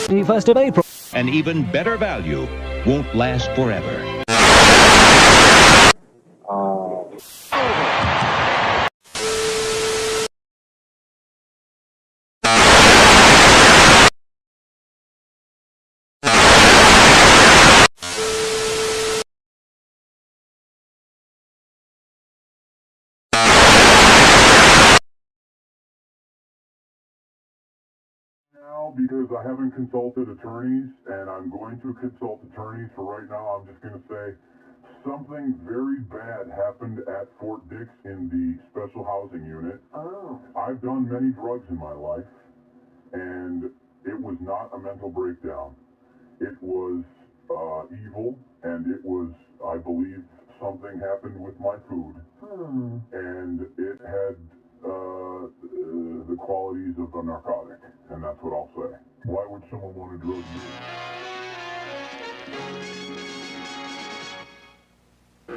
1st of April. An even better value won't last forever. Now, because I haven't consulted attorneys, and I'm going to consult attorneys for right now, I'm just going to say something very bad happened at Fort Dix in the special housing unit. Oh. I've done many drugs in my life, and it was not a mental breakdown. It was evil, and it was, I believe, something happened with my food. And it had the qualities of a narcotic, and that's what I'll say. Why would someone want to drug you?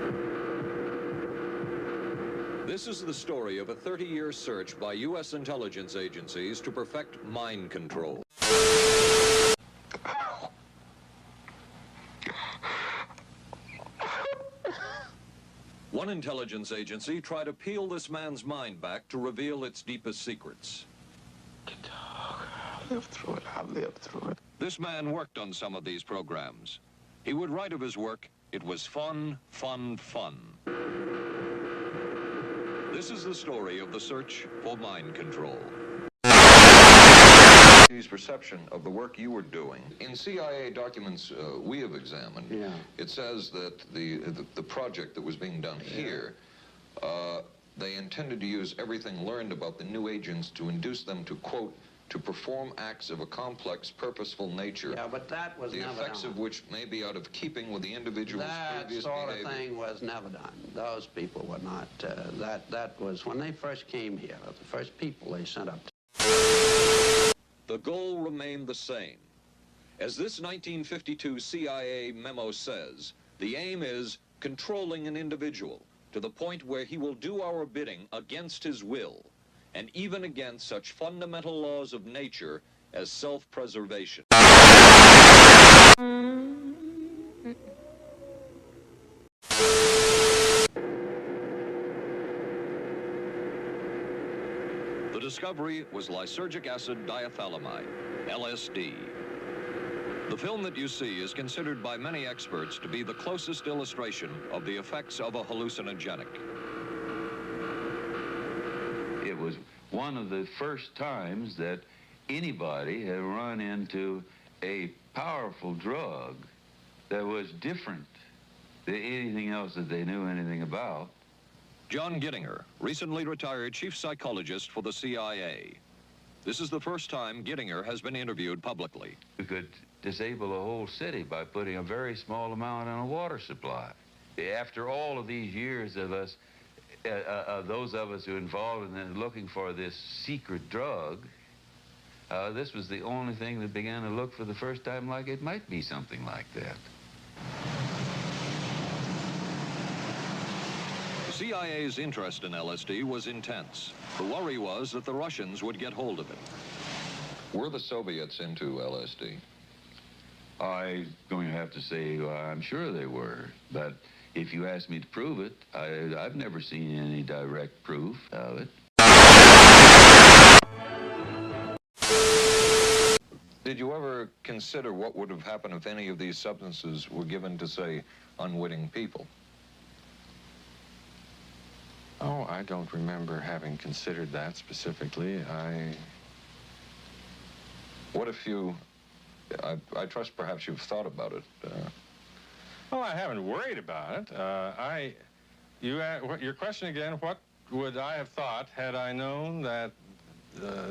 This is the story of a 30-year search by U.S. intelligence agencies to perfect mind control. One intelligence agency tried to peel this man's mind back to reveal its deepest secrets. I'll live through it. I'll live through it. This man worked on some of these programs. He would write of his work, "It was fun, fun, fun." This is the story of the search for mind control. His perception of the work you were doing. In CIA documents we have examined, it says that the project that was being done here, they intended to use everything learned about the new agents to induce them to, quote, to perform acts of a complex, purposeful nature. Yeah, but that was the never effects done. of which may be out of keeping with the individual's previous behavior. That sort of thing was never done. Those people were not, that was when they first came here, the first people they sent up. The goal remained the same. As this 1952 CIA memo says, the aim is controlling an individual to the point where he will do our bidding against his will, and even against such fundamental laws of nature as self-preservation. The discovery was lysergic acid diethylamide, LSD. The film that you see is considered by many experts to be the closest illustration of the effects of a hallucinogenic. It was one of the first times that anybody had run into a powerful drug that was different than anything else that they knew anything about. John Gittinger, recently retired chief psychologist for the CIA. This is the first time Gittinger has been interviewed publicly. We could disable a whole city by putting a very small amount on a water supply. After all of these years of us, those of us who were involved in looking for this secret drug, this was the only thing that began to look for the first time like it might be something like that. The CIA's interest in LSD was intense. The worry was that the Russians would get hold of it. Were the Soviets into LSD? I'm going to have to say I'm sure they were, but if you ask me to prove it, I've never seen any direct proof of it. Did you ever consider what would have happened if any of these substances were given to, say, unwitting people? Oh, I don't remember having considered that specifically. What if you... I trust perhaps you've thought about it. Well, I haven't worried about it. Your question again, what would I have thought had I known that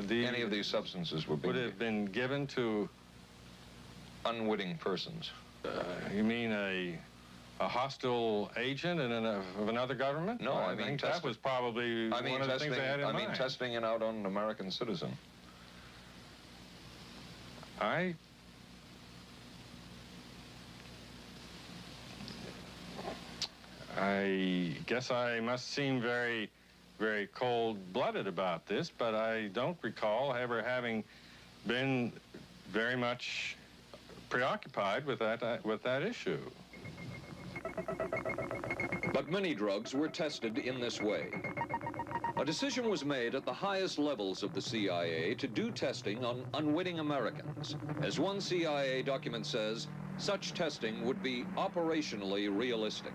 any of these substances were would have been given to unwitting persons? You mean a hostile agent of another government? No, I mean, that was probably one of the things they had in mind. I mean, testing it out on an American citizen. I guess I must seem very, very cold-blooded about this, but I don't recall ever having been very much preoccupied with that issue. But many drugs were tested in this way. A decision was made at the highest levels of the CIA to do testing on unwitting Americans. As one CIA document says, such testing would be operationally realistic.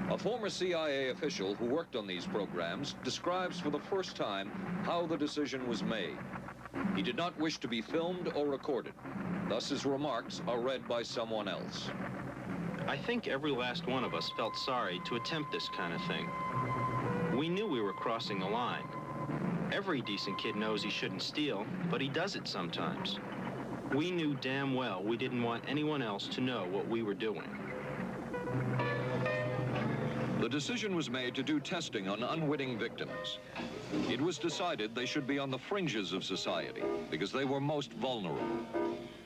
A former CIA official who worked on these programs describes for the first time how the decision was made. He did not wish to be filmed or recorded. Thus his remarks are read by someone else. I think every last one of us felt sorry to attempt this kind of thing. We knew we were crossing the line. Every decent kid knows he shouldn't steal, but he does it sometimes. We knew damn well we didn't want anyone else to know what we were doing. The decision was made to do testing on unwitting victims. It was decided they should be on the fringes of society because they were most vulnerable.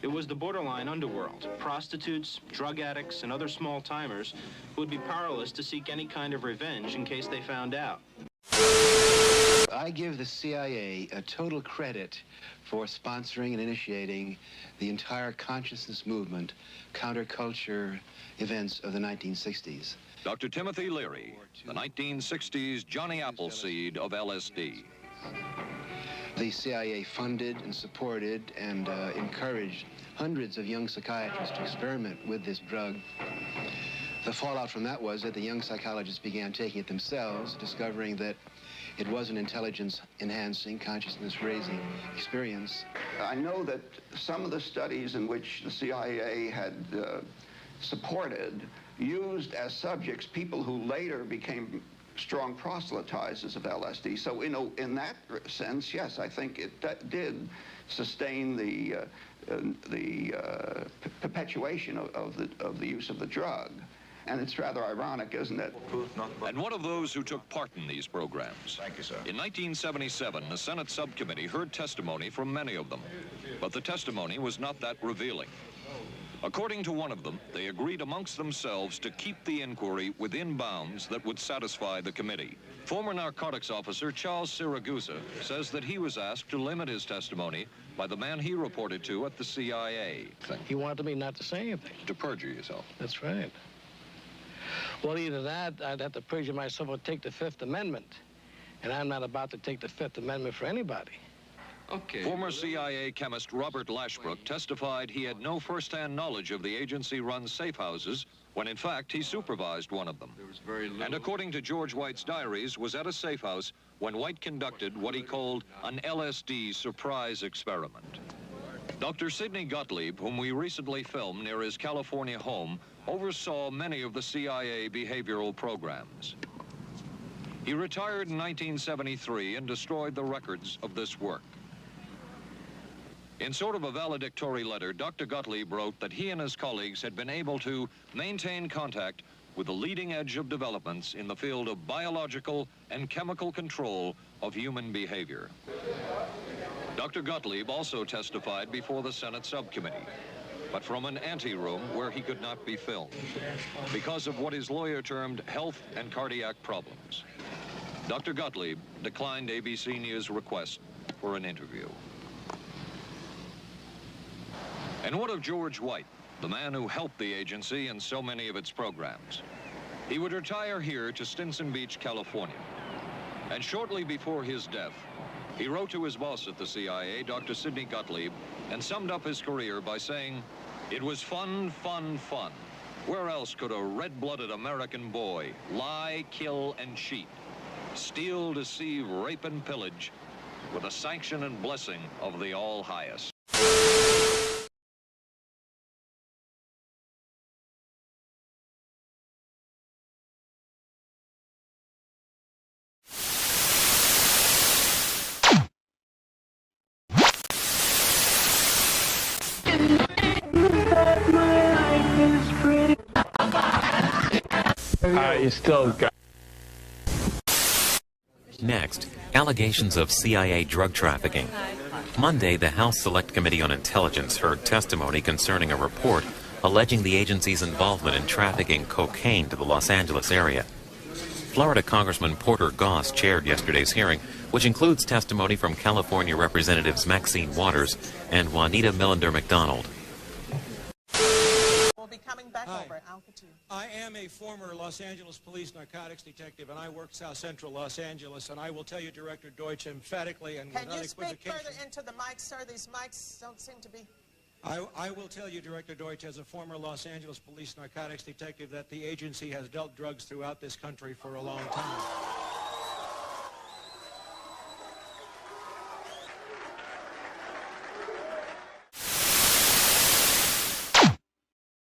It was the borderline underworld, prostitutes, drug addicts, and other small-timers who would be powerless to seek any kind of revenge in case they found out. I give the CIA a total credit for sponsoring and initiating the entire consciousness movement, counterculture events of the 1960s. Dr. Timothy Leary, the 1960s Johnny Appleseed of LSD. The CIA funded and supported and encouraged hundreds of young psychiatrists to experiment with this drug. The fallout from that was that the young psychologists began taking it themselves, discovering that it was an intelligence-enhancing, consciousness-raising experience. I know that some of the studies in which the CIA had supported used as subjects people who later became strong proselytizers of LSD. So, in that sense, yes, I think it did sustain the perpetuation of the use of the drug. And it's rather ironic, isn't it? And one of those who took part in these programs. Thank you, sir. In 1977, a Senate subcommittee heard testimony from many of them, but the testimony was not that revealing. According to one of them, they agreed amongst themselves to keep the inquiry within bounds that would satisfy the committee. Former narcotics officer Charles Siragusa says that he was asked to limit his testimony by the man he reported to at the CIA. He wanted me not to say anything. To perjure yourself. That's right. Well, either that, I'd have to perjure myself or take the Fifth Amendment. And I'm not about to take the Fifth Amendment for anybody. Okay. Former CIA chemist Robert Lashbrook testified he had no first-hand knowledge of the agency-run safe houses when, in fact, he supervised one of them. There was very little. And according to George White's diaries, was at a safe house when White conducted what he called an LSD surprise experiment. Dr. Sidney Gottlieb, whom we recently filmed near his California home, oversaw many of the CIA behavioral programs. He retired in 1973 and destroyed the records of this work. In sort of a valedictory letter, Dr. Gottlieb wrote that he and his colleagues had been able to maintain contact with the leading edge of developments in the field of biological and chemical control of human behavior. Dr. Gottlieb also testified before the Senate subcommittee, but from an anteroom where he could not be filmed because of what his lawyer termed health and cardiac problems. Dr. Gottlieb declined ABC News' request for an interview. And what of George White, the man who helped the agency in so many of its programs? He would retire here to Stinson Beach, California. And shortly before his death, he wrote to his boss at the CIA, Dr. Sidney Gottlieb, and summed up his career by saying, "It was fun, fun, fun. Where else could a red-blooded American boy lie, kill, and cheat, steal, deceive, rape, and pillage with the sanction and blessing of the All-Highest?" You still got... Next, allegations of CIA drug trafficking. Monday, the House Select Committee on Intelligence heard testimony concerning a report alleging the agency's involvement in trafficking cocaine to the Los Angeles area. Florida Congressman Porter Goss chaired yesterday's hearing, which includes testimony from California Representatives Maxine Waters and Juanita Millender McDonald. We'll be coming back over. Altitude. I am a former Los Angeles police narcotics detective, and I worked South Central Los Angeles, and I will tell you, Director Deutsch, emphatically and Can without you speak equivocation. further into the mic, sir? These mics don't seem to be... I will tell you, Director Deutsch, as a former Los Angeles police narcotics detective, that the agency has dealt drugs throughout this country for a long time.